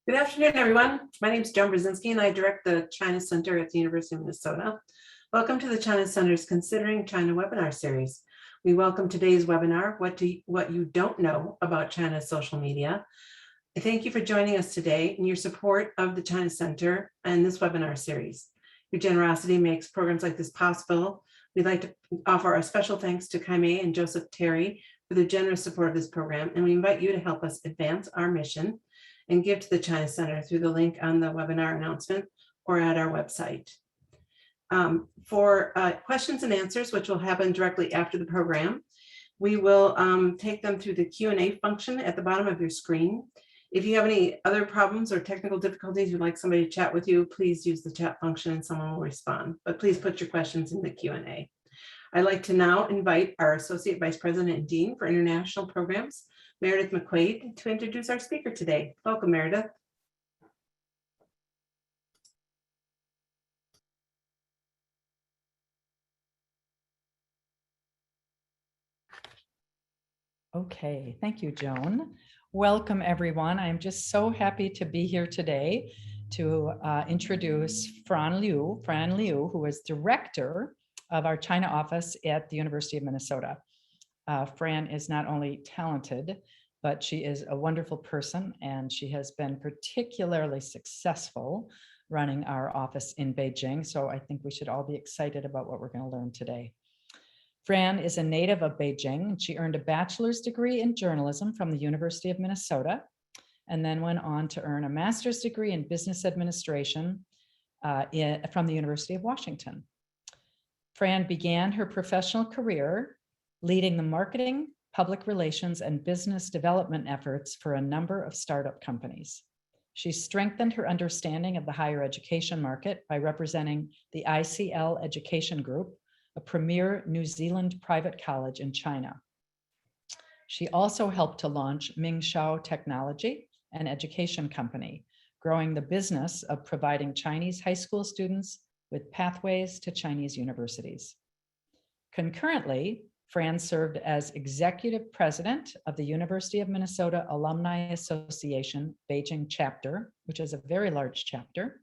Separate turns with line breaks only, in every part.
Good afternoon, everyone. My name is Joan Brzezinski, and I direct the China Center at the University of Minnesota. Welcome to the China Center's Considering China webinar series. We welcome today's webinar, What You Don't Know About China's Social Media. I thank you for joining us today and your support of the China Center and this webinar series. Your generosity makes programs like this possible. We'd like to offer a special thanks to Kaimei and Joseph Terry for their generous support of this program, and we invite you to help us advance our mission and give to the China Center through the link on the webinar announcement or at our website. For questions and answers, which will happen directly after the program, we will take them through the Q&A function at the bottom of your screen. If you have any other problems or technical difficulties, you'd like somebody to chat with you, please use the chat function and someone will respond. But please put your questions in the Q&A. I'd like to now invite our Associate Vice President and Dean for International Programs, Meredith McQuaid, to introduce our speaker today. Welcome, Meredith.
Okay, thank you, Joan. Welcome, everyone. I'm just so happy to be here today to introduce Fran Liu, who is director of our China office at the University of Minnesota. Fran is not only talented, but she is a wonderful person, and she has been particularly successful running our office in Beijing. So I think we should all be excited about what we're going to learn today. Fran is a native of Beijing, and she earned a bachelor's degree in journalism from the University of Minnesota, and then went on to earn a master's degree in business administration from the University of Washington. Fran began her professional career leading the marketing, public relations, and business development efforts for a number of startup companies. She strengthened her understanding of the higher education market by representing the ICL Education Group, a premier New Zealand private college in China. She also helped to launch Mingshao Technology, an education company, growing the business of providing Chinese high school students with pathways to Chinese universities. Concurrently, Fran served as executive president of the University of Minnesota Alumni Association Beijing chapter, which is a very large chapter,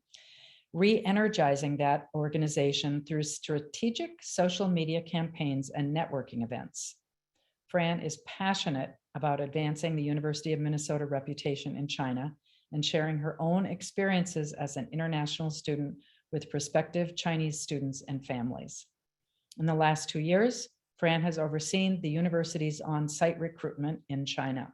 re-energizing that organization through strategic social media campaigns and networking events. Fran is passionate about advancing the University of Minnesota reputation in China and sharing her own experiences as an international student with prospective Chinese students and families. In the last 2 years, Fran has overseen the university's on-site recruitment in China,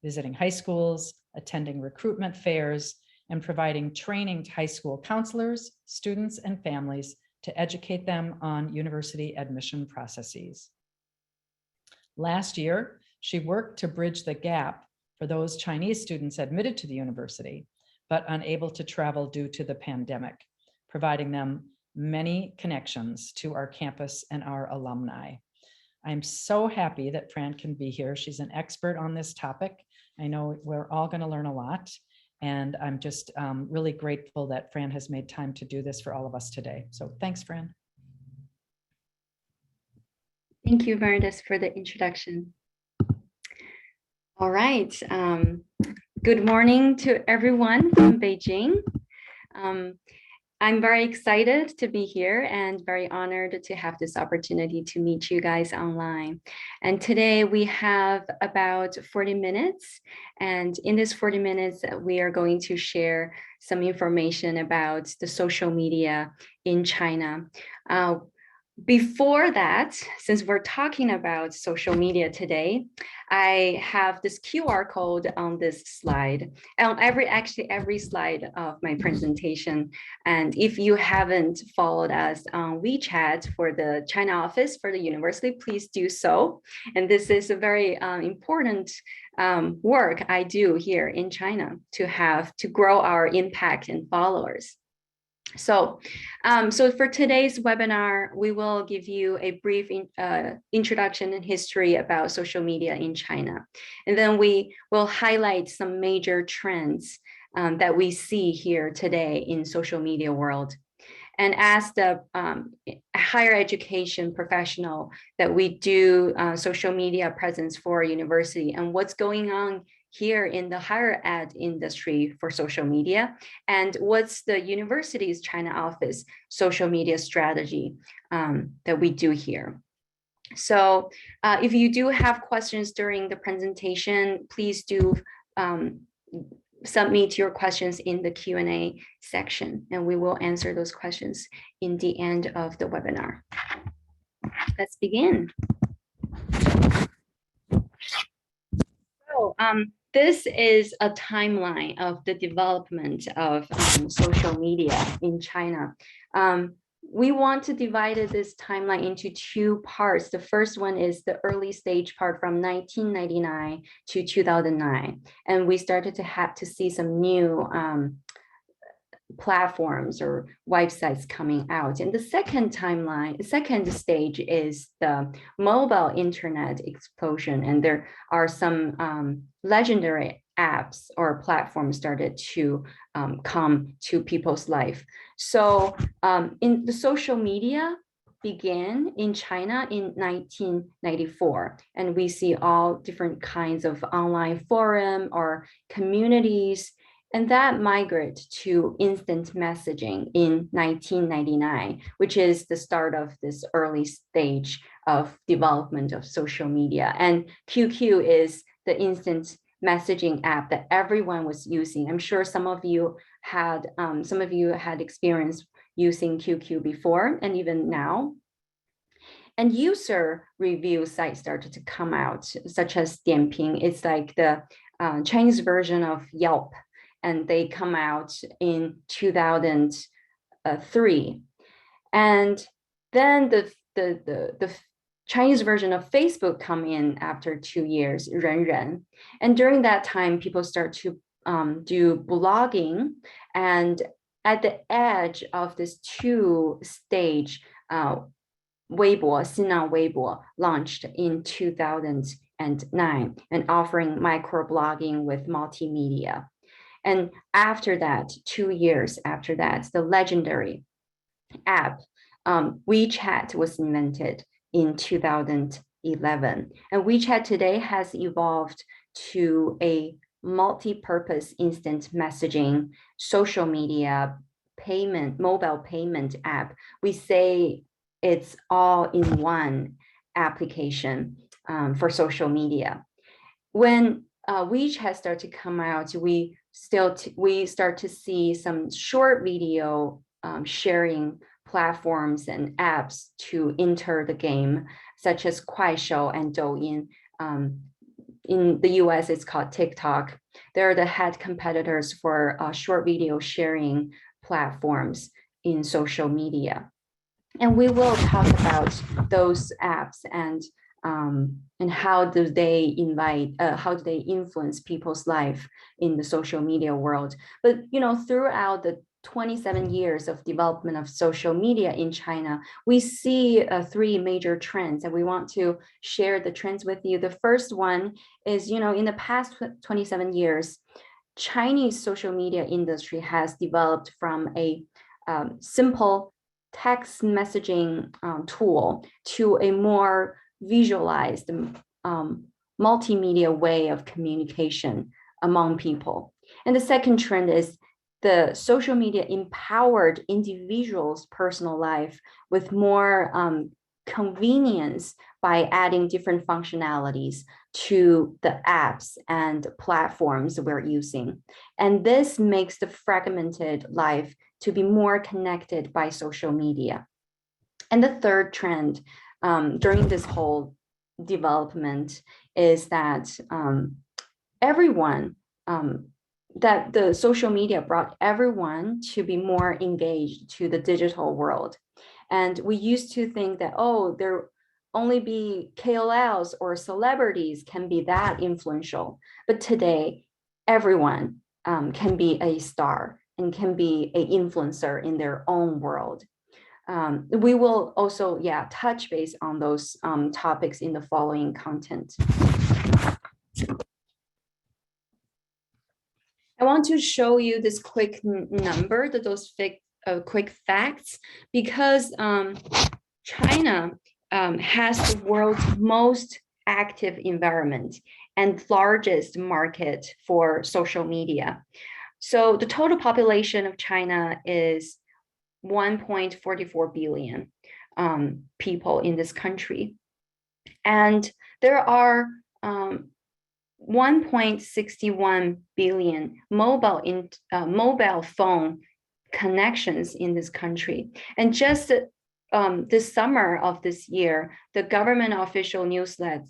visiting high schools, attending recruitment fairs, and providing training to high school counselors, students, and families to educate them on university admission processes. Last year, she worked to bridge the gap for those Chinese students admitted to the university, but unable to travel due to the pandemic, providing them many connections to our campus and our alumni. I'm so happy that Fran can be here. She's an expert on this topic. I know we're all going to learn a lot, and I'm just really grateful that Fran has made time to do this for all of us today. So thanks, Fran.
Thank you, Meredith, for the introduction. All right. Good morning to everyone from Beijing. I'm very excited to be here and very honored to have this opportunity to meet you guys online. And today we have about 40 minutes. And in this 40 minutes, we are going to share some information about the social media in China. Before that, since we're talking about social media today, I have this QR code on this slide, on every slide of my presentation. And if you haven't followed us on WeChat for the China office for the university, please do so. And this is a very important work I do here in China to grow our impact and followers. So for today's webinar, we will give you a brief introduction and history about social media in China. And then we will highlight some major trends that we see here today in social media world. And as the higher education professional that we do social media presence for a university and what's going on here in the higher ed industry for social media, and what's the university's China office social media strategy that we do here. So if you do have questions during the presentation, please do submit your questions in the Q&A section, and we will answer those questions in the end of the webinar. Let's begin. So this is a timeline of the development of social media in China. We want to divide this timeline into two parts. The first one is the early stage part from 1999 to 2009. And we started to have to see some new platforms or websites coming out. And the second timeline, second stage is the mobile internet explosion. And there are some legendary apps or platforms started to come to people's life. So in the social media began in China in 1994, and we see all different kinds of online forum or communities, and that migrate to instant messaging in 1999, which is the start of this early stage of development of social media. And QQ is the instant messaging app that everyone was using. I'm sure some of you had experience using QQ before and even now. And user review sites started to come out, such as Dianping. It's like the Chinese version of Yelp, and they come out in 2003. And then the Chinese version of Facebook come in after 2 years, Renren. And during that time, people start to do blogging. And at the edge of this two-stage, Weibo, Sinan Weibo, launched in 2009 and offering microblogging with multimedia. And after that, 2 years after that, the legendary app WeChat was invented in 2011. And WeChat today has evolved to a multi-purpose instant messaging, social media, payment, mobile payment app. We say it's all in one application for social media. When WeChat started to come out, we start to see some short video sharing platforms and apps to enter the game, such as Kuaishou and Douyin. In the US, it's called TikTok. They're the head competitors for short video sharing platforms in social media. And we will talk about those apps and how do they influence people's life in the social media world. But throughout the 27 years of development of social media in China, we see three major trends, and we want to share the trends with you. The first one is, in the past 27 years, Chinese social media industry has developed from a simple text messaging tool to a more visualized multimedia way of communication among people. And the second trend is the social media empowered individuals' personal life with more convenience by adding different functionalities to the apps and platforms we're using. And this makes the fragmented life to be more connected by social media. And the third trend during this whole development is that that the social media brought everyone to be more engaged to the digital world. And we used to think that, there only be KOLs or celebrities can be that influential. But today, everyone can be a star and can be an influencer in their own world. We will also, touch base on those topics in the following content. I want to show you this quick number, those quick facts, because China has the world's most active environment and largest market for social media. So the total population of China is 1.44 billion people in this country. And there are 1.61 billion mobile phone connections in this country. And just this summer of this year, the government official newsletter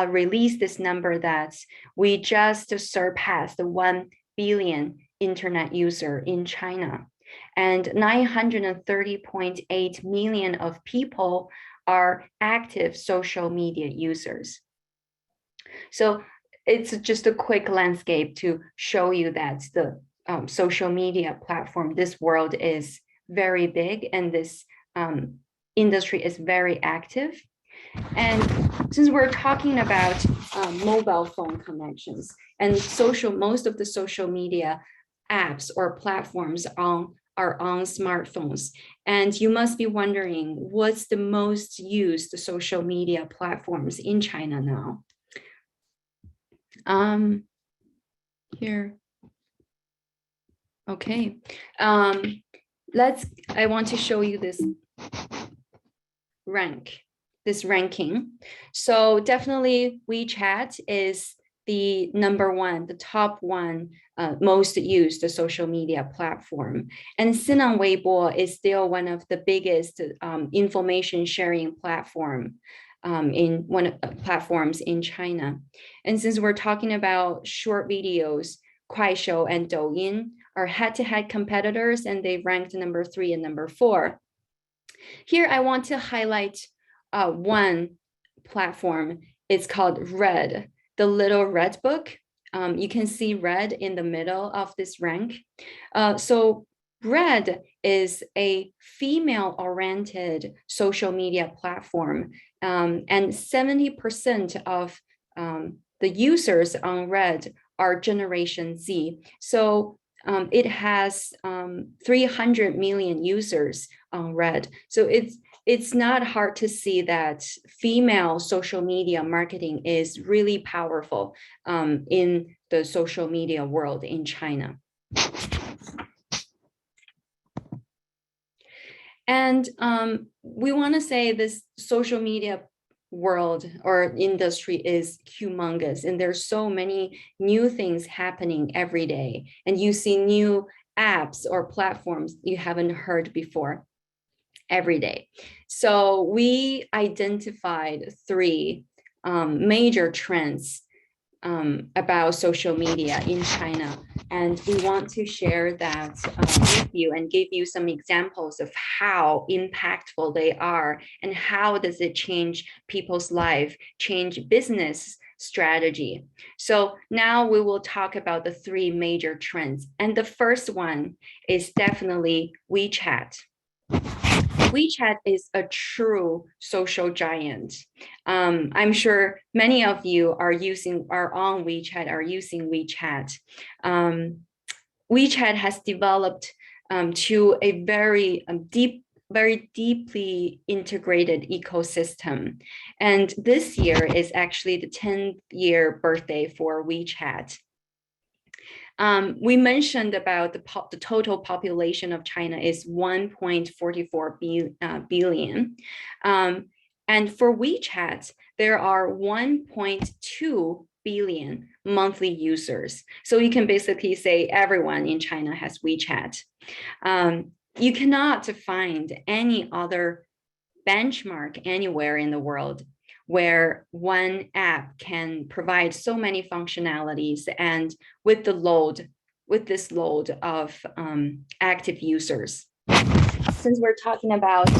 released this number that we just surpassed 1 billion internet user in China. And 930.8 million of people are active social media users. So it's just a quick landscape to show you that the social media platform, this world is very big and this industry is very active. And since we're talking about mobile phone connections and most of the social media apps or platforms are on smartphones. And you must be wondering, what's the most used social media platforms in China now? Here. Okay. I want to show you this ranking. So definitely WeChat is the number one, the top one most used social media platform. And Sinan Weibo is still one of the biggest information sharing platforms in China. And since we're talking about short videos, Kuaishou and Douyin are head-to-head competitors, and they ranked number 3 and number 4. Here, I want to highlight one platform. It's called Red, the little red book. You can see red in the middle of this rank. So Red is a female-oriented social media platform, and 70% of the users on Red are Generation Z. So it has 300 million users on Red. So it's not hard to see that female social media marketing is really powerful in the social media world in China. And we want to say this social media world or industry is humongous, and there's so many new things happening every day, and you see new apps or platforms you haven't heard before every day. So we identified 3 major trends about social media in China, and we want to share that with you and give you some examples of how impactful they are and how does it change people's life, change business strategy. So now we will talk about the 3 major trends, and the first one is definitely WeChat. WeChat is a true social giant. I'm sure many of you are on WeChat, are using WeChat. WeChat has developed to a very deeply integrated ecosystem. And this year is actually the 10th year birthday for WeChat. We mentioned about the total population of China is 1.44 billion. And for WeChat, there are 1.2 billion monthly users. So you can basically say everyone in China has WeChat. You cannot find any other benchmark anywhere in the world where one app can provide so many functionalities and with this load of active users. Since we're talking about,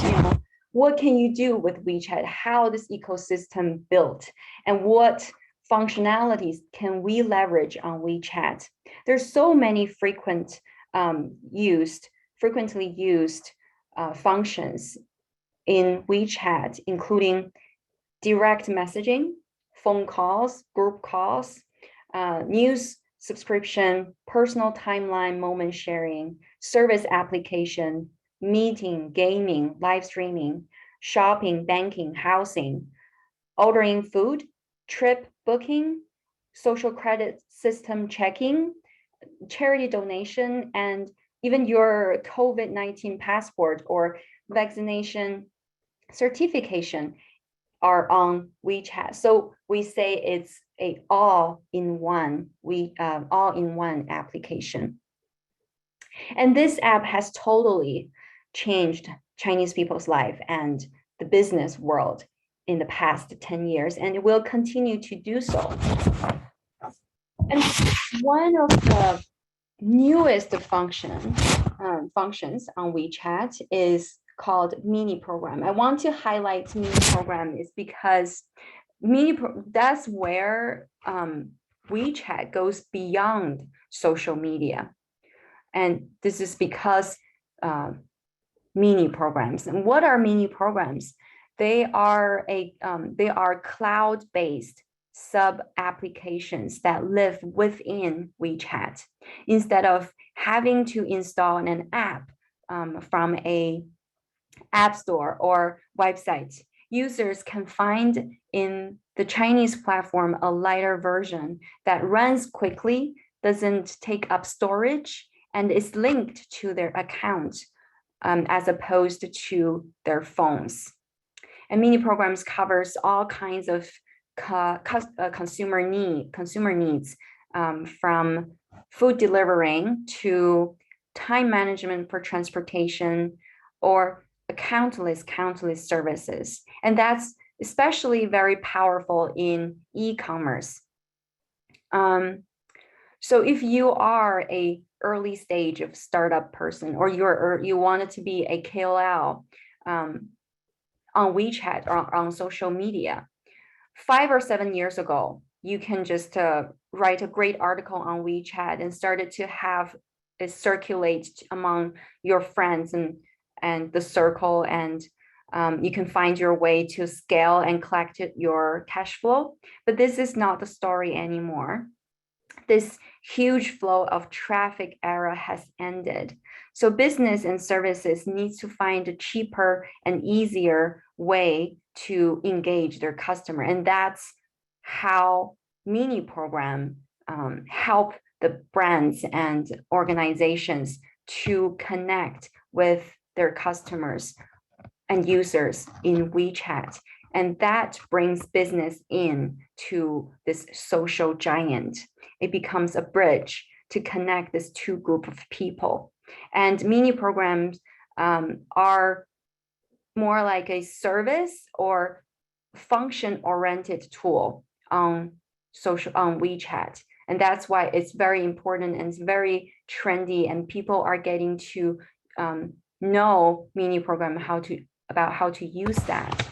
what can you do with WeChat, how this ecosystem built, and what functionalities can we leverage on WeChat? There's so many frequently used functions in WeChat, including direct messaging, phone calls, group calls, news subscription, personal timeline, moment sharing, service application, meeting, gaming, live streaming, shopping, banking, housing, ordering food, trip booking, social credit system checking, charity donation, and even your COVID-19 passport or vaccination certification are on WeChat. So we say it's a all-in-one application. And this app has totally changed Chinese people's life and the business world in the past 10 years, and it will continue to do so. And one of the newest functions on WeChat is called mini program. I want to highlight mini program is because that's where WeChat goes beyond social media. And this is because mini programs. And what are mini programs? They are cloud-based sub applications that live within WeChat. Instead of having to install an app from a app store or website, users can find in the Chinese platform a lighter version that runs quickly, doesn't take up storage, and is linked to their account as opposed to their phones. And mini programs covers all kinds of consumer needs, from food delivering to time management for transportation, or countless services. And that's especially very powerful in e-commerce. So if you are a early stage of startup person, or you wanted to be a KOL on WeChat or on social media, 5 or 7 years ago, you can just write a great article on WeChat and started to have it circulate among your friends and the circle, and you can find your way to scale and collect your cash flow. But this is not the story anymore. This huge flow of traffic era has ended. So business and services need to find a cheaper and easier way to engage their customer. And that's how mini program help the brands and organizations to connect with their customers and users in WeChat. And that brings business in to this social giant. It becomes a bridge to connect this two group of people. And mini programs are more like a service or function-oriented tool on WeChat. And that's why it's very important and it's very trendy, and people are getting to know mini program about how to use that.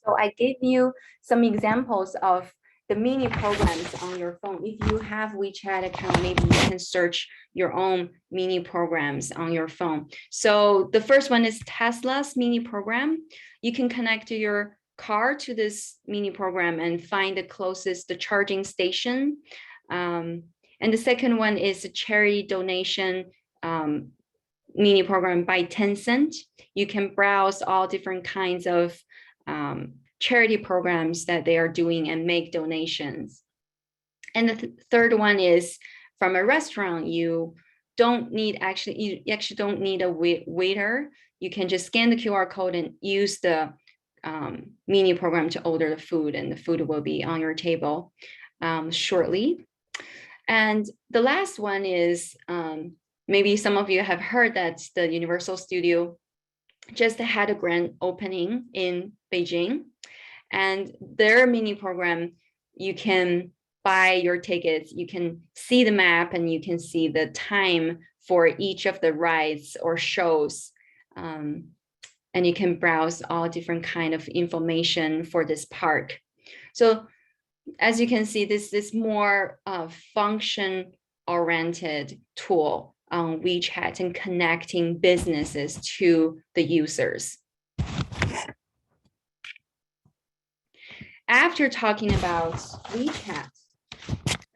So I gave you some examples of the mini programs on your phone. If you have WeChat account, maybe you can search your own mini programs on your phone. So the first one is Tesla's mini program. You can connect to your car to this mini program and find the closest charging station. And the second one is a charity donation mini program by Tencent. You can browse all different kinds of charity programs that they are doing and make donations. And the third one is from a restaurant. You actually don't need a waiter. You can just scan the QR code and use the mini program to order the food, and the food will be on your table shortly. And the last one is, maybe some of you have heard that the Universal Studio just had a grand opening in Beijing, and their mini program, you can buy your tickets, you can see the map, and you can see the time for each of the rides or shows. And you can browse all different kind of information for this park. So as you can see, this is more function-oriented tool on WeChat and connecting businesses to the users. After talking about WeChat,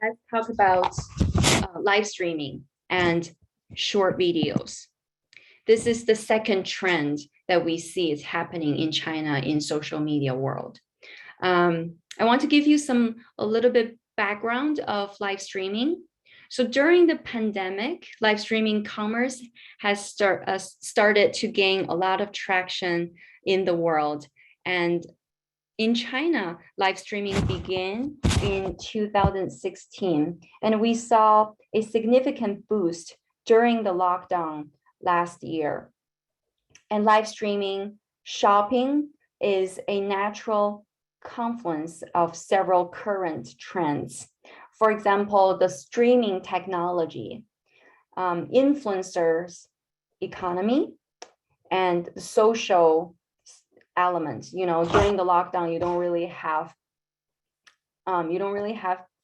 let's talk about live streaming and short videos. This is the second trend that we see is happening in China in social media world. I want to give you a little bit background of live streaming. So during the pandemic, live streaming commerce has started to gain a lot of traction in the world. And in China, live streaming began in 2016, and we saw a significant boost during the lockdown last year. And live streaming shopping is a natural confluence of several current trends. For example, the streaming technology, influencers economy, and social elements. During the lockdown, you don't really have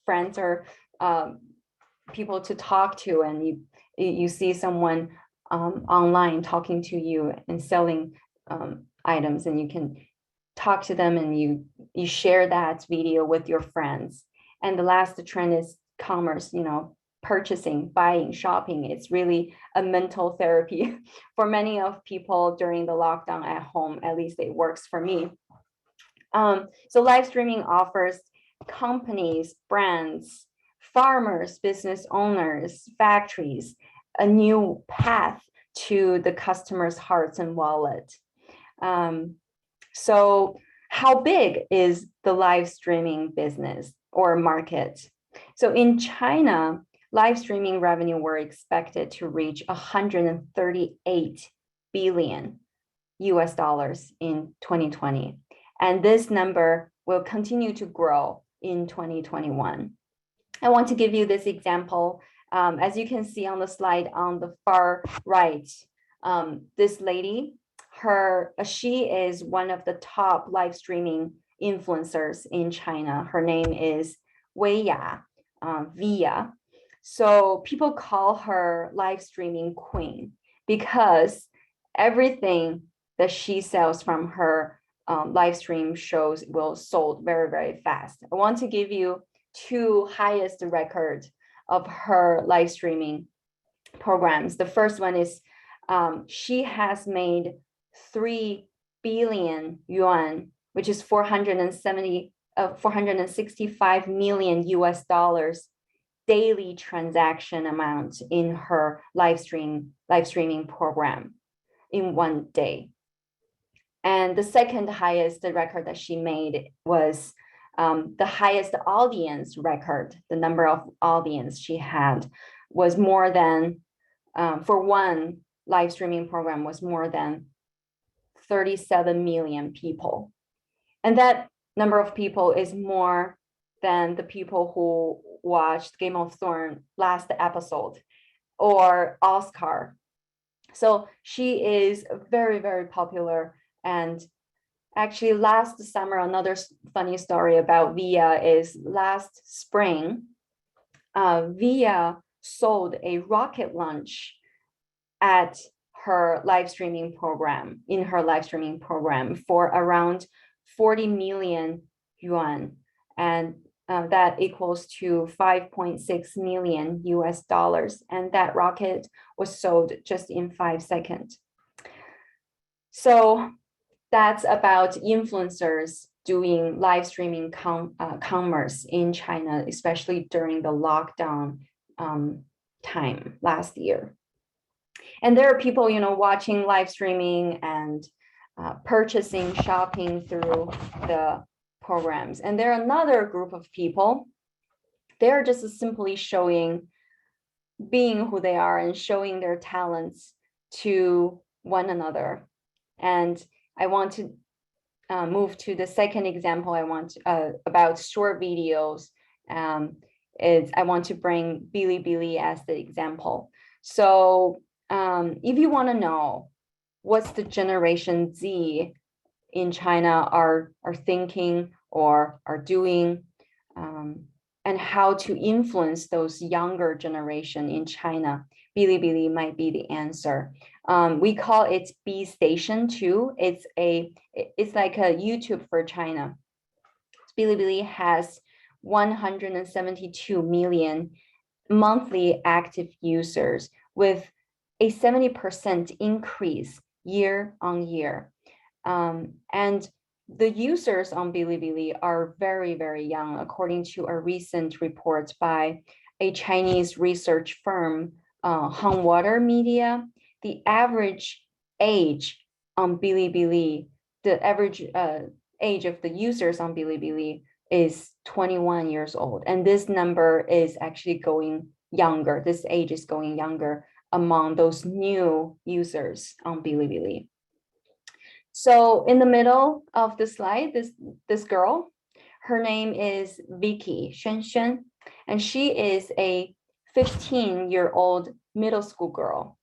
friends or people to talk to, and you see someone online talking to you and selling items, and you can talk to them, and you share that video with your friends. And the last trend is commerce, purchasing, buying, shopping. It's really a mental therapy for many of people during the lockdown at home. At least it works for me. So live streaming offers companies, brands, farmers, business owners, factories, a new path to the customer's hearts and wallet. So how big is the live streaming business or market? So in China, live streaming revenue were expected to reach 138 billion US dollars in 2020. And this number will continue to grow in 2021. I want to give you this example. As you can see on the slide on the far right, this lady, she is one of the top live streaming influencers in China. Her name is Weiya, Via. So people call her live streaming queen because everything that she sells from her live stream shows will sold very, very fast. I want to give you two highest records of her live streaming programs. The first one is she has made 3 billion yuan, which is 465 million US dollars daily transaction amount in her live streaming program in one day. And the second highest record that she made was the highest audience record. The number of audience she had was more than, for one live streaming program, was more than 37 million people. And that number of people is more than the people who watched Game of Thrones last episode or Oscar. So she is very, very popular. And actually last summer, another funny story about Via is last spring, Via sold a rocket launch at her live streaming program, for around 40 million yuan. And that equals to 5.6 million US dollars. And that rocket was sold just in 5 seconds. So that's about influencers doing live streaming commerce in China, especially during the lockdown time last year. And there are people, watching live streaming and purchasing, shopping through the programs. And there are another group of people. They're just simply being who they are and showing their talents to one another. And I want to move to the second example. I want about short videos. I want to bring Bilibili as the example. So if you want to know what's the Generation Z in China are thinking or are doing, and how to influence those younger generation in China, Bilibili might be the answer. We call it B Station too. It's like a YouTube for China. Bilibili has 172 million monthly active users with a 70% increase year on year. And the users on Bilibili are very, very young, according to a recent report by a Chinese research firm, Hongwater Media. The average age on Bilibili, the average age of the users on Bilibili is 21 years old. And this number is actually going younger. This age is going younger among those new users on Bilibili. So in the middle of the slide, this girl, her name is Vicky Xuan, and she is a 15-year-old middle school girl.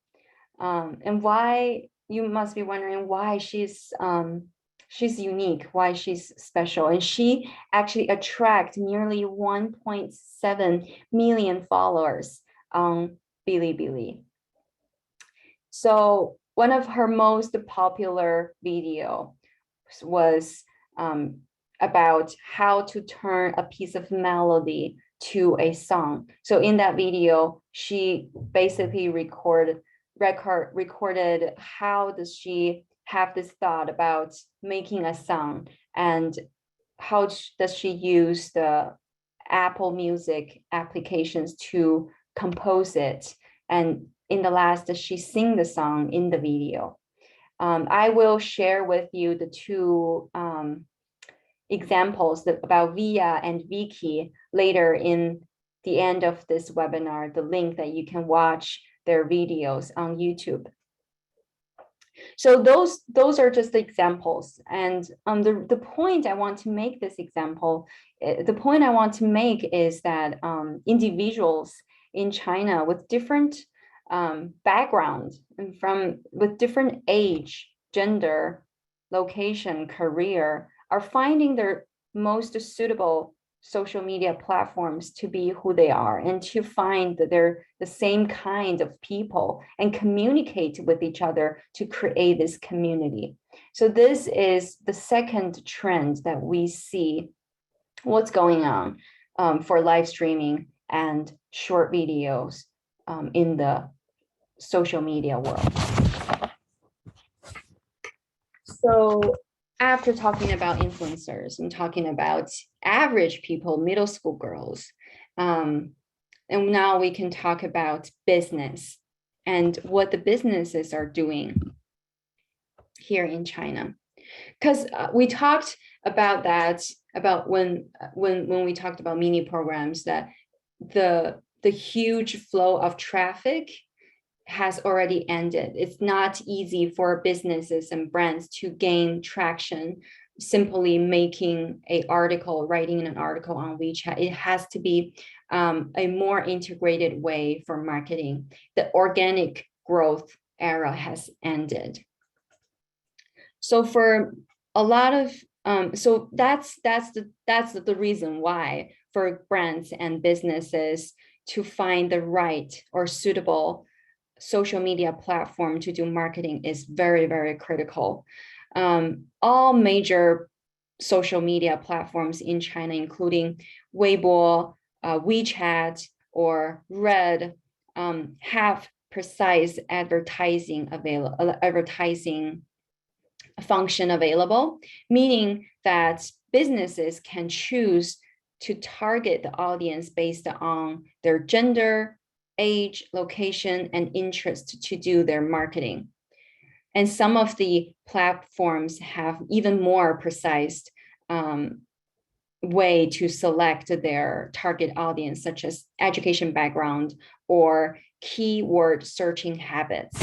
And why, you must be wondering why she's unique, why she's special. And she actually attracts nearly 1.7 million followers on Bilibili. So one of her most popular video was about how to turn a piece of melody to a song. So in that video, she basically recorded how does she have this thought about making a song, and how does she use the Apple Music applications to compose it. And in the last, she sing the song in the video. I will share with you the two examples about Via and Vicky later in the end of this webinar, the link that you can watch their videos on YouTube. So those are just the examples. And the point I want to make this example, the point I want to make is that individuals in China with different background and with different age, gender, location, career, are finding their most suitable social media platforms to be who they are, and to find that they're the same kind of people and communicate with each other to create this community. So this is the second trend that we see what's going on for live streaming and short videos in the social media world. So after talking about influencers and talking about average people, middle school girls, and now we can talk about business and what the businesses are doing here in China. Because we talked about that, about when we talked about mini programs, that the huge flow of traffic has already ended. It's not easy for businesses and brands to gain traction simply writing an article on WeChat. It has to be a more integrated way for marketing. The organic growth era has ended. So for a lot of so that's the reason why for brands and businesses to find the right or suitable social media platform to do marketing is very, very critical. All major social media platforms in China, including Weibo, WeChat, or Red, have precise advertising function available, meaning that businesses can choose to target the audience based on their gender, age, location, and interest to do their marketing. And some of the platforms have even more precise way to select their target audience, such as education background or keyword searching habits.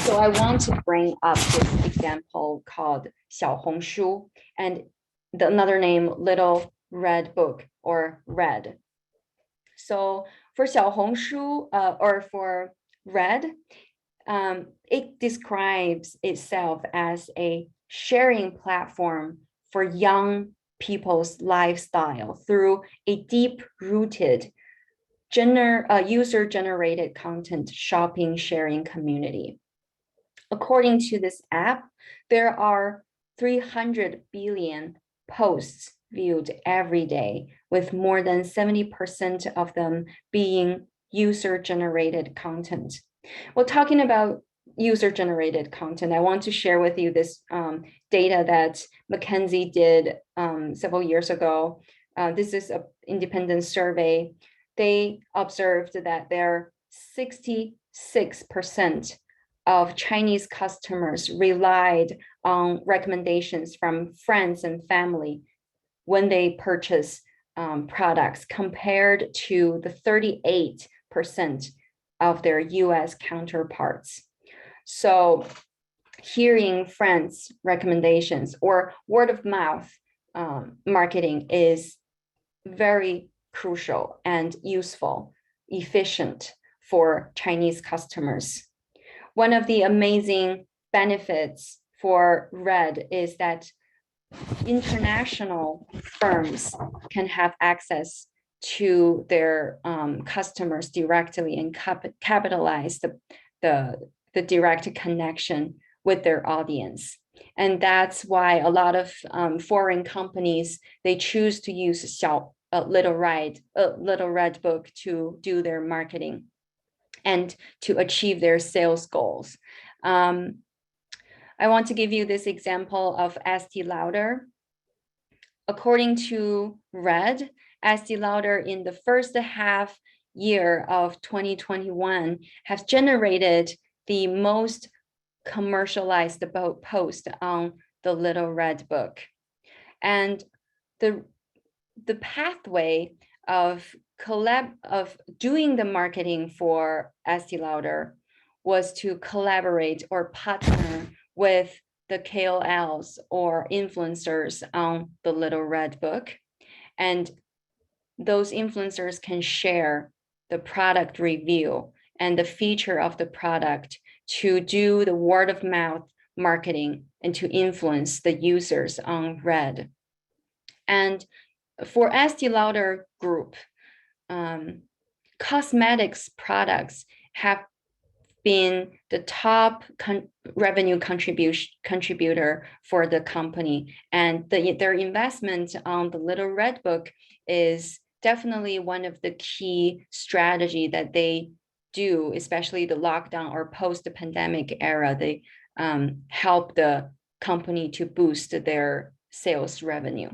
So I want to bring up this example called Xiaohongshu, and another name, Little Red Book or Red. So for Xiaohongshu or for Red, it describes itself as a sharing platform for young people's lifestyle through a deep-rooted user-generated content shopping sharing community. According to this app, there are 300 billion posts viewed every day, with more than 70% of them being user-generated content. Well, talking about user-generated content. I want to share with you this data that McKinsey did several years ago. This is an independent survey. They observed that there 66% of Chinese customers relied on recommendations from friends and family when they purchase products, compared to the 38% of their US counterparts. So hearing friends' recommendations or word of mouth marketing is very crucial and useful, efficient for Chinese customers. One of the amazing benefits for Red is that international firms can have access to their customers directly and capitalize the direct connection with their audience. And that's why a lot of foreign companies, they choose to use Little Red Book to do their marketing and to achieve their sales goals. I want to give you this example of Estee Lauder. According to Red, Estee Lauder in the first half year of 2021 has generated the most commercialized post on the Little Red Book. And the pathway of doing the marketing for Estee Lauder was to collaborate or partner with the KOLs or influencers on the Little Red Book. And those influencers can share the product review and the feature of the product to do the word of mouth marketing and to influence the users on Red. And for Estee Lauder Group, cosmetics products have been the top revenue contributor for the company. And their investment on the Little Red Book is definitely one of the key strategy that they do, especially the lockdown or post-pandemic era. They help the company to boost their sales revenue.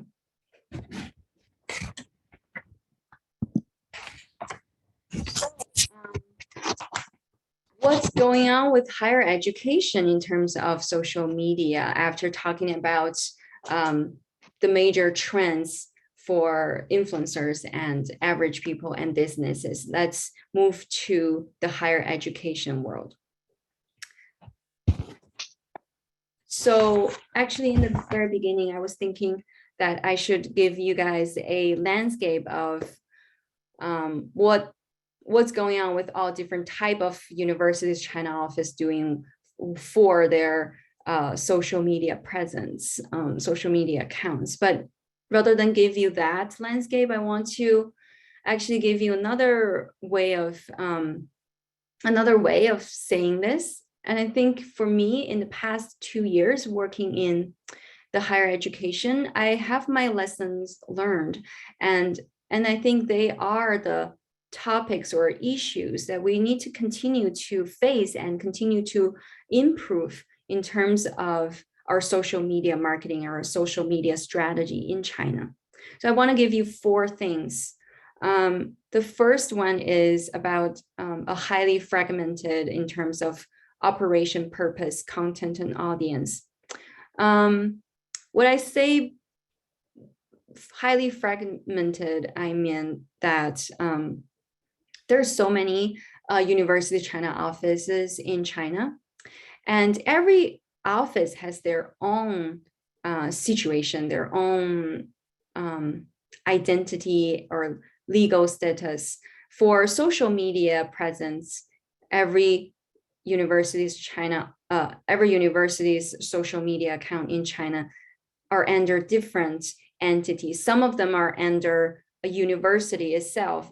What's going on with higher education in terms of social media after talking about the major trends for influencers and average people and businesses? Let's move to the higher education world. So actually in the very beginning, I was thinking that I should give you guys a landscape of what's going on with all different type of universities China office doing for their social media presence, social media accounts. But rather than give you that landscape, I want to actually give you another way of saying this. And I think for me, in the past 2 years working in the higher education, I have my lessons learned, and I think they are the topics or issues that we need to continue to face and continue to improve in terms of our social media marketing, our social media strategy in China. So I want to give you 4 things. The first one is about a highly fragmented in terms of operation, purpose, content, and audience. When I say highly fragmented, I mean that there's so many University of China offices in China, and every office has their own situation, their own identity or legal status. For social media presence, every university's social media account in China are under different entities. Some of them are under a university itself,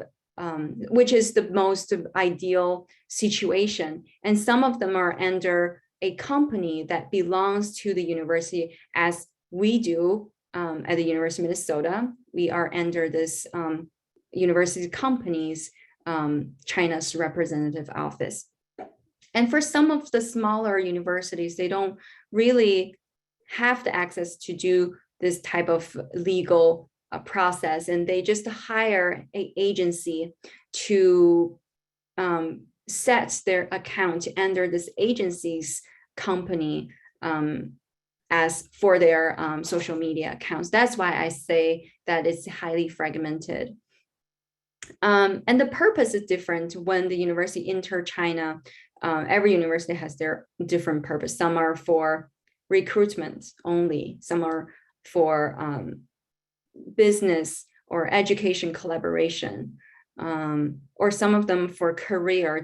which is the most ideal situation. And some of them are under a company that belongs to the university, as we do at the University of Minnesota. We are under this university company's China's representative office. And for some of the smaller universities, they don't really have the access to do this type of legal process, and they just hire an agency to set their account under this agency's company as for their social media accounts. That's why I say that it's highly fragmented. And the purpose is different when the university enter China. Every university has their different purpose. Some are for recruitment only. Some are for business or education collaboration, or some of them for career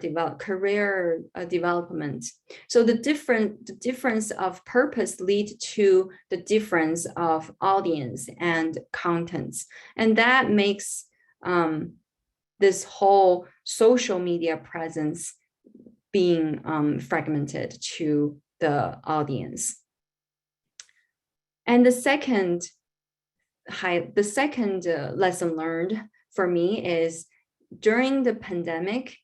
development. So the difference of purpose lead to the difference of audience and contents, and that makes this whole social media presence being fragmented to the audience. And the second lesson learned for me is during the pandemic,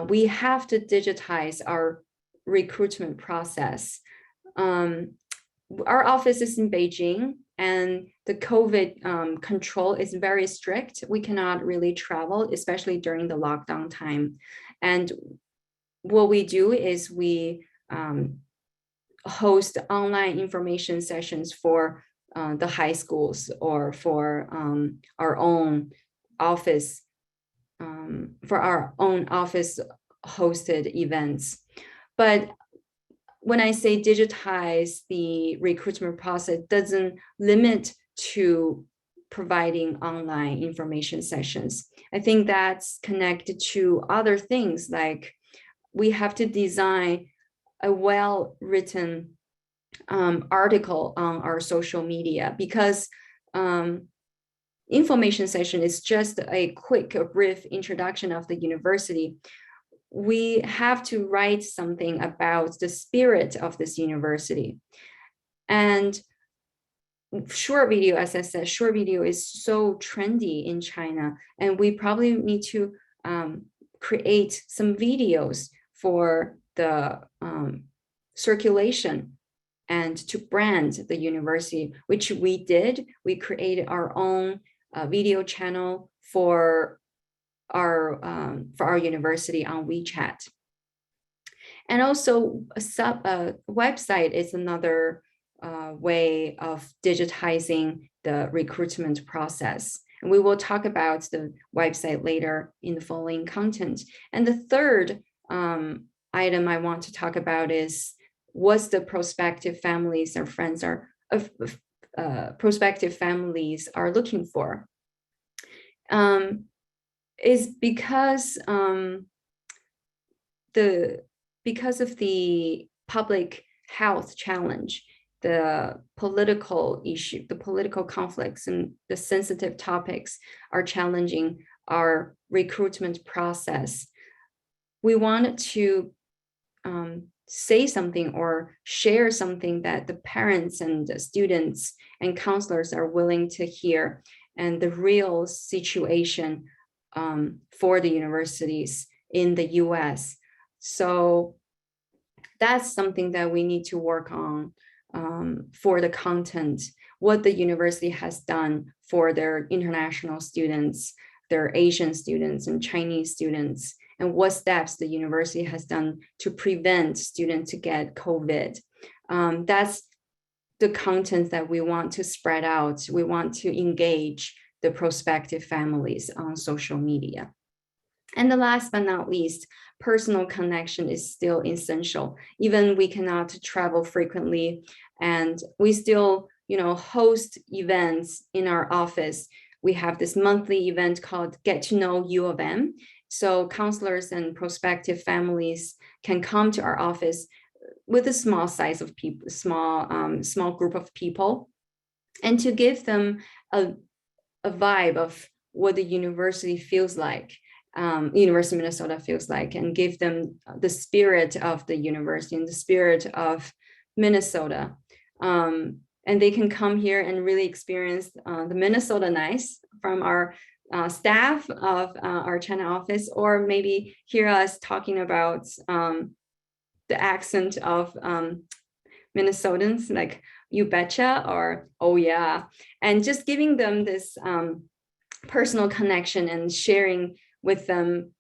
we have to digitize our recruitment process. Our office is in Beijing, and the COVID control is very strict. We cannot really travel, especially during the lockdown time. And what we do is we host online information sessions for the high schools or for our own office, hosted events. But when I say digitize the recruitment process, doesn't limit to providing online information sessions. I think that's connected to other things, like we have to design a well-written article on our social media, because information session is just a quick, brief introduction of the university. We have to write something about the spirit of this university. And short video, as I said, short video is so trendy in China, and we probably need to create some videos for the circulation and to brand the university, which we did. We created our own video channel for our university on WeChat. And also a website is another way of digitizing the recruitment process. And we will talk about the website later in the following content. And the third item I want to talk about is what the prospective families or friends are prospective families are looking for. Is because of the public health challenge, the political issue, the political conflicts, and the sensitive topics are challenging our recruitment process. We wanted to say something or share something that the parents and the students and counselors are willing to hear, and the real situation for the universities in the US. So that's something that we need to work on for the content, what the university has done for their international students, their Asian students and Chinese students, and what steps the university has done to prevent students to get COVID. That's the content that we want to spread out. We want to engage the prospective families on social media. And the last but not least, personal connection is still essential. Even we cannot travel frequently, and we still, host events in our office. We have this monthly event called Get to Know U of M. So counselors and prospective families can come to our office with a small size of people, small group of people, and to give them a vibe of what the university feels like, University of Minnesota feels like, and give them the spirit of the university and the spirit of Minnesota. And they can come here and really experience the Minnesota nice from our staff of our China office, or maybe hear us talking about the accent of Minnesotans, like you betcha or oh yeah, and just giving them this personal connection and sharing with them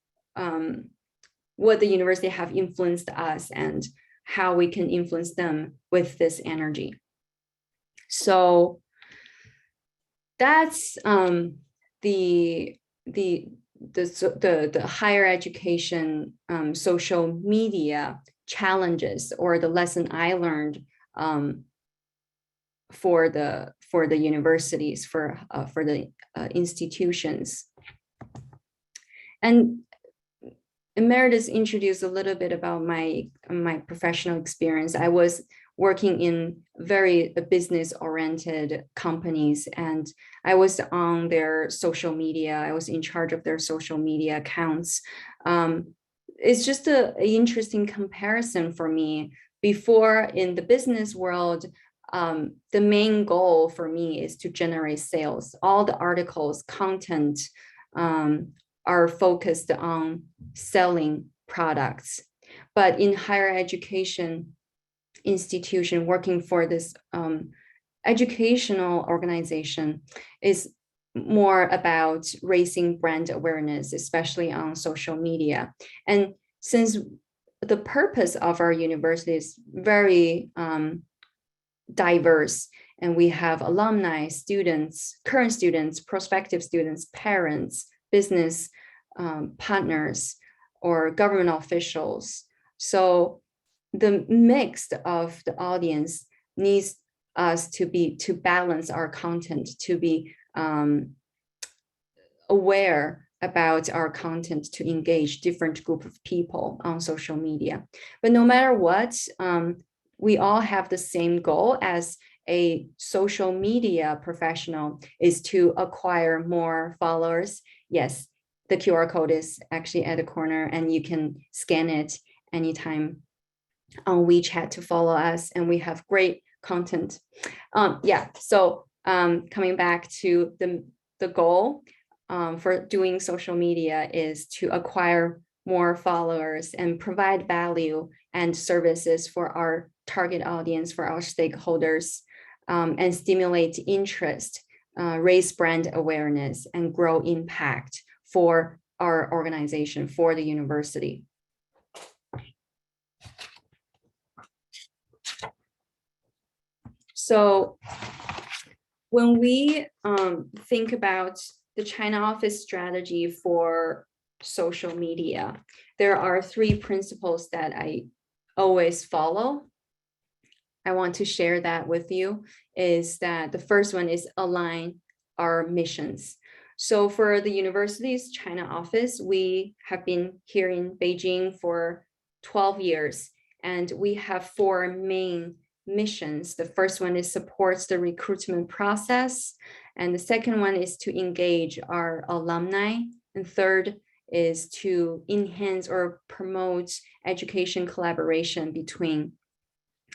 what the university have influenced us and how we can influence them with this energy. So that's the higher education social media challenges, or the lesson I learned for the universities, for the institutions. And Emeritus introduced a little bit about my professional experience. I was working in very business-oriented companies, and I was on their social media. I was in charge of their social media accounts. It's just an interesting comparison for me. Before, in the business world, the main goal for me is to generate sales. All the articles, content are focused on selling products. But in higher education institution, working for this educational organization is more about raising brand awareness, especially on social media. And since the purpose of our university is very diverse, and we have alumni, students, current students, prospective students, parents, business partners, or government officials. So the mix of the audience needs us to balance our content, to be aware about our content, to engage different group of people on social media. But no matter what, we all have the same goal as a social media professional, is to acquire more followers. Yes, the QR code is actually at the corner, and you can scan it anytime on WeChat to follow us, and we have great content. So coming back to the goal for doing social media is to acquire more followers and provide value and services for our target audience, for our stakeholders, and stimulate interest, raise brand awareness, and grow impact for our organization, for the university. So when we think about the China office strategy for social media, there are 3 principles that I always follow. I want to share that with you. Is that the first one is align our missions. So for the university's China office, we have been here in Beijing for 12 years, and we have 4 main missions. The first one is supports the recruitment process, and the second one is to engage our alumni, and third is to enhance or promote education collaboration between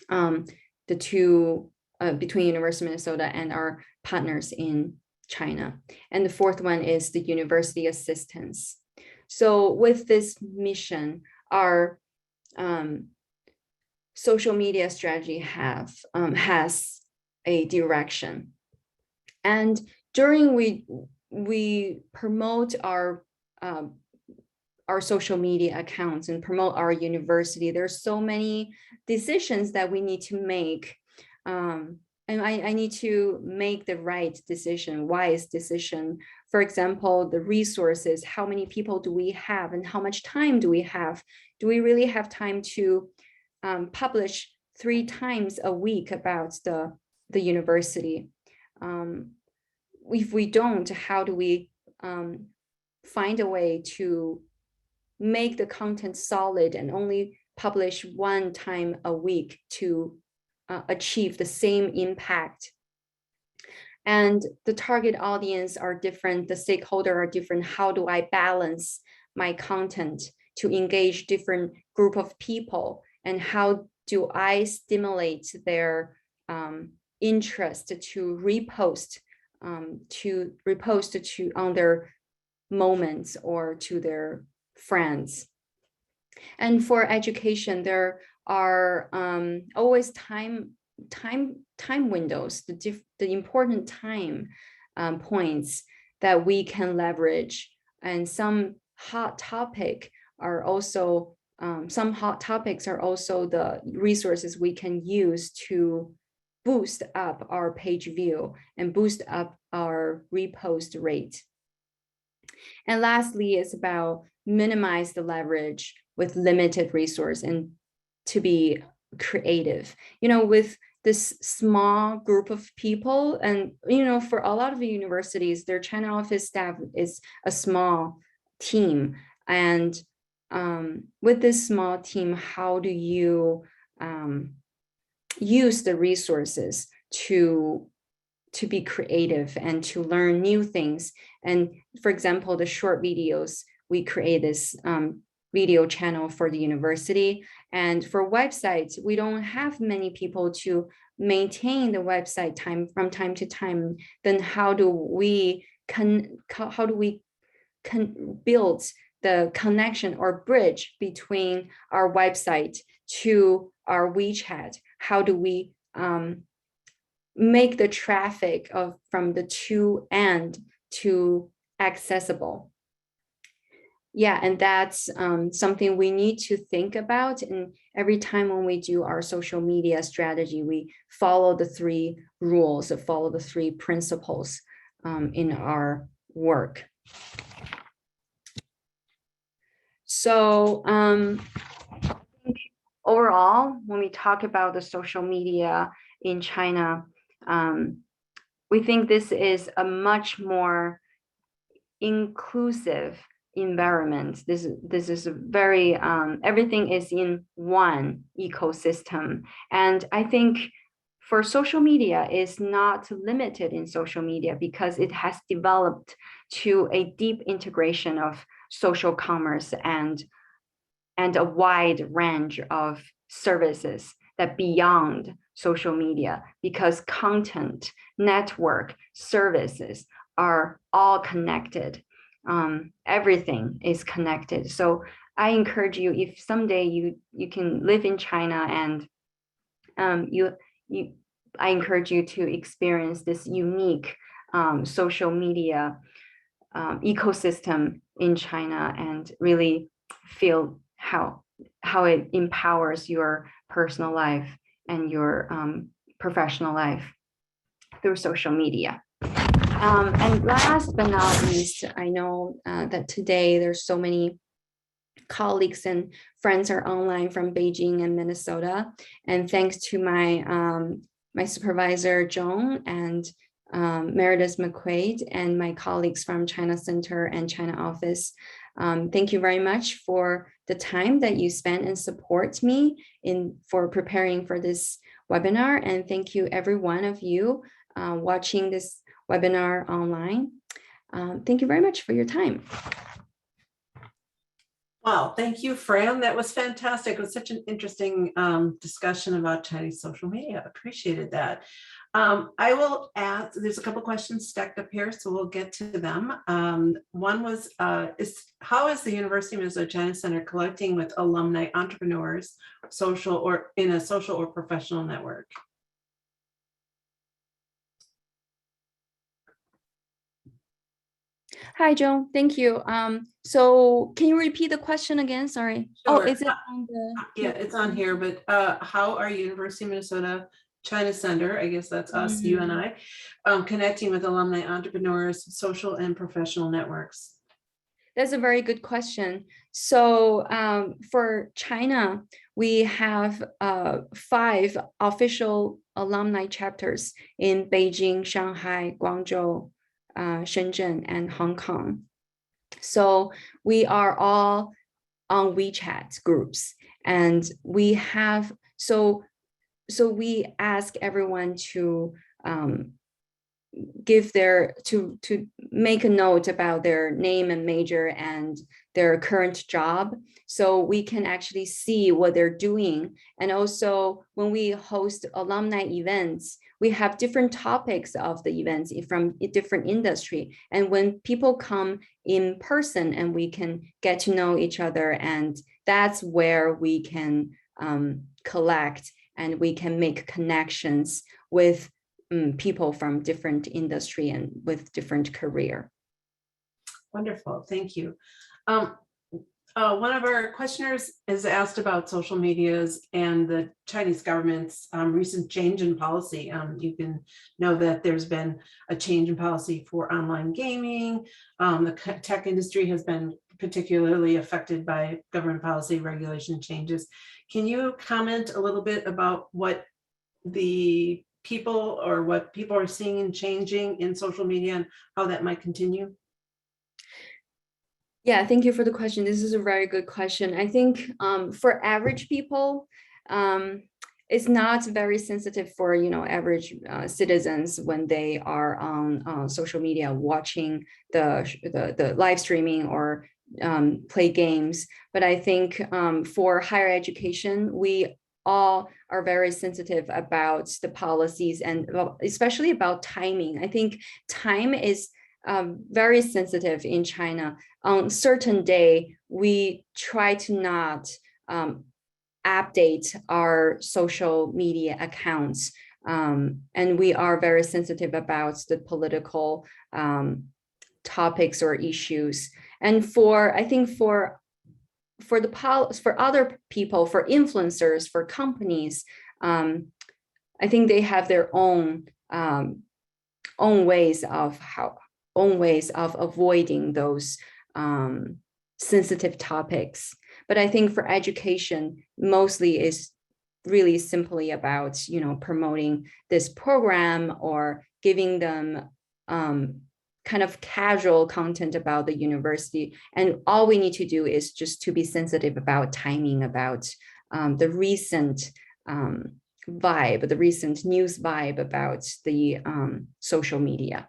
the two, between University of Minnesota and our partners in China. And the fourth one is the university assistance. So with this mission, our social media strategy has a direction. And during we promote our social media accounts and promote our university, there's so many decisions that we need to make. And I need to make the right decision, wise decision. For example, the resources, how many people do we have and how much time do we have? Do we really have time to publish 3 times a week about the university? If we don't, how do we find a way to make the content solid and only publish 1 time a week to achieve the same impact? And the target audience are different, the stakeholder are different. How do I balance my content to engage different group of people? And how do I stimulate their interest to repost on their moments or to their friends? And for education, there are always time windows, the important time points that we can leverage. And some hot topics are also the resources we can use to boost up our page view and boost up our repost rate. And lastly, it's about minimize the leverage with limited resource and to be creative, with this small group of people. And, for a lot of the universities, their China office staff is a small team. And with this small team, how do you use the resources to be creative and to learn new things? And for example, the short videos, we create this video channel for the university. And for websites, we don't have many people to maintain the website from time to time. Then how do we build the connection or bridge between our website to our WeChat? How do we make the traffic from the two end to accessible? Yeah, and that's something we need to think about. And every time when we do our social media strategy, we follow the 3 rules, follow the 3 principles in our work. So overall, when we talk about the social media in China, we think this is a much more inclusive environment. This is a very everything is in one ecosystem. And I think for social media is not limited in social media because it has developed to a deep integration of social commerce and a wide range of services that beyond social media, because content, network, services are all connected. Everything is connected. So I encourage you, if someday you can live in China, and I encourage you to experience this unique social media ecosystem in China and really feel how it empowers your personal life and your professional life through social media. And last but not least, I know that today there's so many colleagues and friends are online from Beijing and Minnesota. And thanks to my supervisor, Joan, and Meredith McQuaid, and my colleagues from China Center and China Office. Thank you very much for the time that you spent and support me for preparing for this webinar. And thank you every one of you watching this webinar online. Thank you very much for your time.
Wow, thank you, Fran. That was fantastic. It was such an interesting discussion about Chinese social media. Appreciated that. I will add, there's a couple questions stacked up here, so we'll get to them. One was, how is the University of Minnesota China Center collecting with alumni entrepreneurs, in a social or professional network?
Hi, Joan. Thank you. So can you repeat the question again? Sorry.
Sure.
Oh, is it on the?
Yeah, it's on here, but how are University of Minnesota China Center, I guess that's us, you and I, connecting with alumni entrepreneurs, social and professional networks?
That's a very good question. So for China, we have 5 official alumni chapters in Beijing, Shanghai, Guangzhou, Shenzhen, and Hong Kong. So we are all on WeChat groups, and we have, so we ask everyone to to make a note about their name and major and their current job, so we can actually see what they're doing. And also when we host alumni events, we have different topics of the events from a different industry. And when people come in person, and we can get to know each other, and that's where we can collect and we can make connections with people from different industry and with different career.
Wonderful, thank you. One of our questioners has asked about social medias and the Chinese government's recent change in policy. You can know that there's been a change in policy for online gaming. The tech industry has been particularly affected by government policy regulation changes. Can you comment a little bit about what the people or what people are seeing and changing in social media and how that might continue?
Yeah, thank you for the question. This is a very good question. I think for average people, it's not very sensitive for average citizens when they are on social media watching the live streaming or play games. But I think for higher education, we all are very sensitive about the policies and especially about timing. I think time is very sensitive in China. On a certain day, we try to not update our social media accounts. And we are very sensitive about the political topics or issues. And I think for other people, for influencers, for companies, I think they have their own ways of avoiding those sensitive topics. But I think for education, mostly is really simply about promoting this program or giving them kind of casual content about the university. And all we need to do is just to be sensitive about timing, about the recent vibe, the recent news vibe about the social media.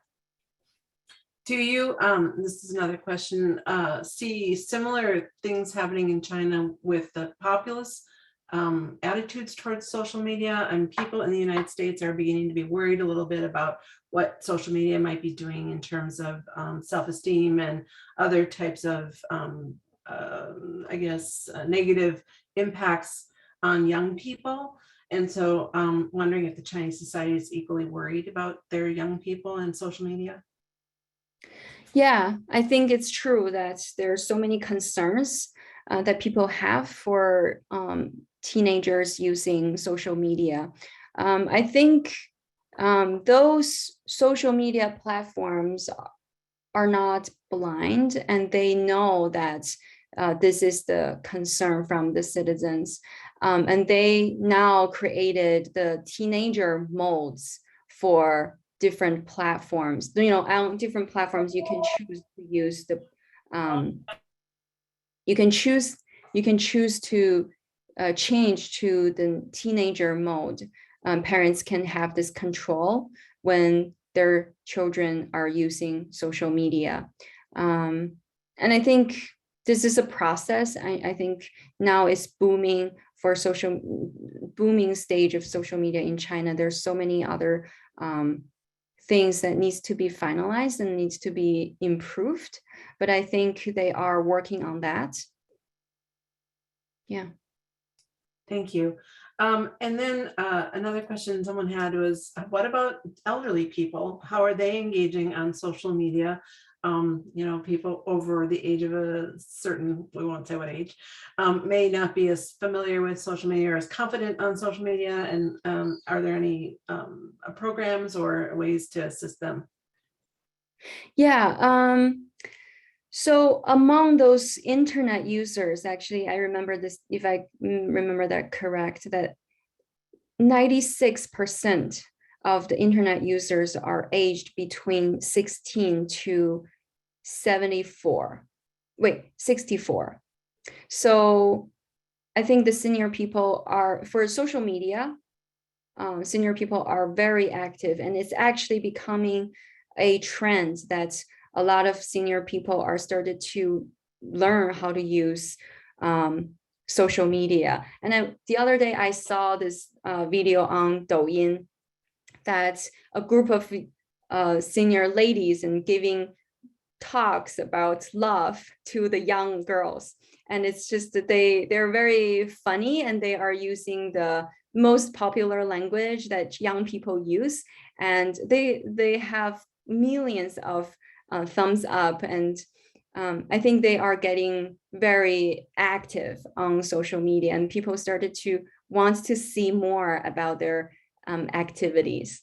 Do you, this is another question, see similar things happening in China with the populace attitudes towards social media, and people in the United States are beginning to be worried a little bit about what social media might be doing in terms of self-esteem and other types of, I guess, negative impacts on young people. And so wondering if the Chinese society is equally worried about their young people and social media.
Yeah, I think it's true that there are so many concerns that people have for teenagers using social media. I think those social media platforms are not blind, and they know that this is the concern from the citizens. And they now created the teenager modes for different platforms. On different platforms, you can choose to use the you can choose to change to the teenager mode. Parents can have this control when their children are using social media. And I think this is a process. I think now it's booming stage of social media in China. There's so many other things that needs to be finalized and needs to be improved, but I think they are working on that. Yeah.
Thank you. And then another question someone had was, what about elderly people? How are they engaging on social media? People over the age of a certain, we won't say what age, may not be as familiar with social media or as confident on social media. And are there any programs or ways to assist them?
Yeah. So among those internet users, actually, I remember this, if I remember that correct, that 96% of the internet users are aged between 16 to 64. So I think the senior people are, for social media, senior people are very active, and it's actually becoming a trend that a lot of senior people are started to learn how to use social media. And the other day I saw this video on Douyin that a group of senior ladies and giving talks about love to the young girls. and it's just that they're very funny, and they are using the most popular language that young people use, and they have millions of thumbs up, and I think they are getting very active on social media, and people started to want to see more about their activities.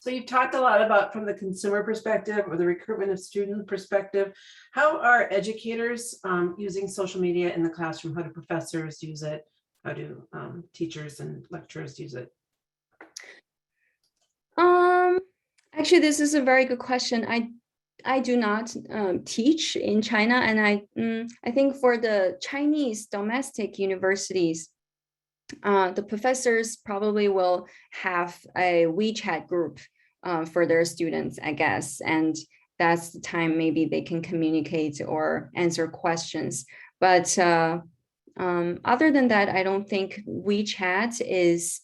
So you've talked a lot about from the consumer perspective or the recruitment of student perspective. How are educators using social media in the classroom? How do professors use it? How do teachers and lecturers use it?
Actually, this is a very good question. I do not teach in China, and I think for the Chinese domestic universities, the professors probably will have a WeChat group for their students, I guess, and that's the time maybe they can communicate or answer questions. But other than that, I don't think WeChat is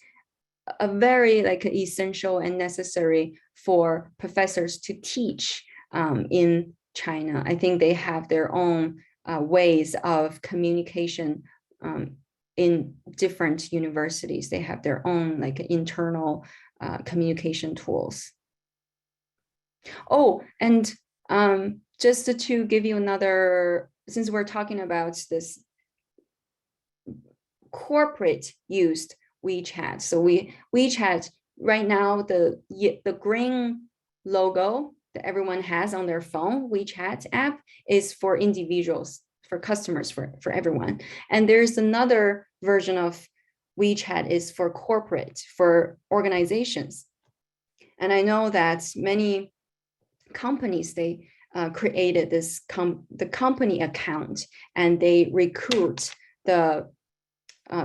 a very essential and necessary for professors to teach in China. I think they have their own ways of communication in different universities. They have their own internal communication tools. Oh, and just to give you another, since we're talking about this corporate used WeChat. So WeChat right now, the green logo that everyone has on their phone, WeChat app, is for individuals, for customers, for everyone. And there's another version of WeChat is for corporate, for organizations. And I know that many companies, they created this the company account, and they recruit the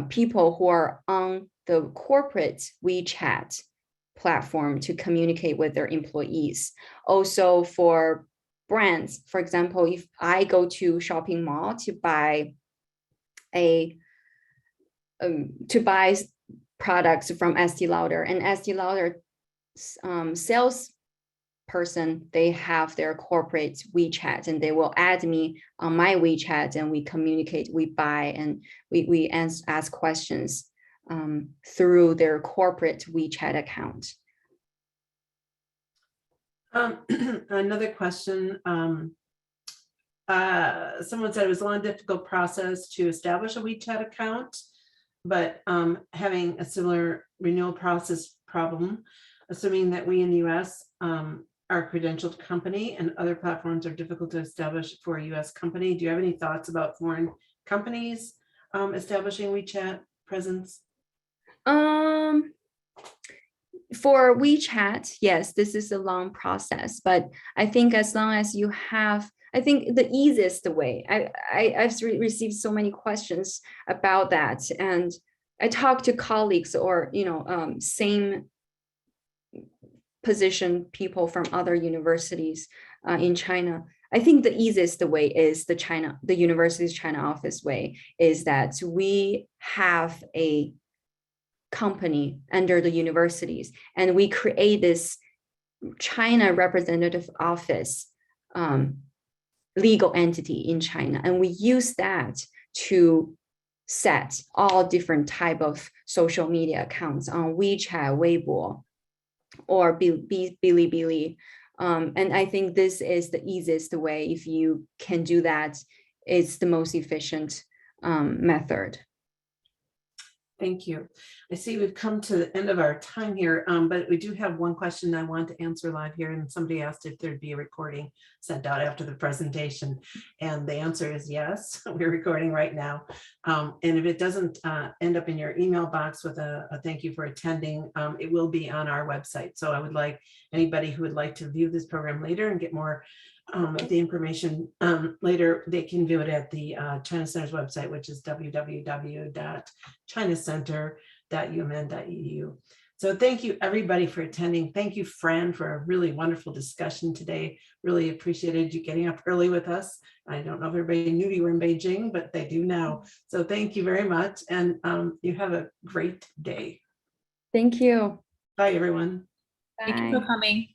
people who are on the corporate WeChat platform to communicate with their employees. Also for brands, for example, if I go to shopping mall to buy products from Estee Lauder, and Estee Lauder sales person, they have their corporate WeChat, and they will add me on my WeChat, and we communicate, we buy, and we ask questions through their corporate WeChat account.
Another question. Someone said it was a long, difficult process to establish a WeChat account, but having a similar renewal process problem, assuming that we in the US are a credentialed company and other platforms are difficult to establish for a US company. Do you have any thoughts about foreign companies establishing WeChat presence?
For WeChat, yes, this is a long process, but I think as long as you have, I think the easiest way, I've received so many questions about that, and I talk to colleagues or same position people from other universities in China. I think the easiest way is the university's China office way, is that we have a company under the universities, and we create this China representative office legal entity in China, and we use that to set all different type of social media accounts on WeChat, Weibo, or Bilibili. And I think this is the easiest way. If you can do that, it's the most efficient method.
Thank you. I see we've come to the end of our time here, but we do have one question I want to answer live here. And somebody asked if there'd be a recording sent out after the presentation. And the answer is yes, we're recording right now. And if it doesn't end up in your email box with a thank you for attending, it will be on our website. So I would like anybody who would like to view this program later and get more the information later, they can view it at the China Center's website, which is www.chinacenter.umn.edu. So thank you everybody for attending. Thank you, Fran, for a really wonderful discussion today. Really appreciated you getting up early with us. I don't know if everybody knew you were in Beijing, but they do now. So thank you very much. And you have a great day.
Thank you.
Bye, everyone.
Bye.
Thank you for coming.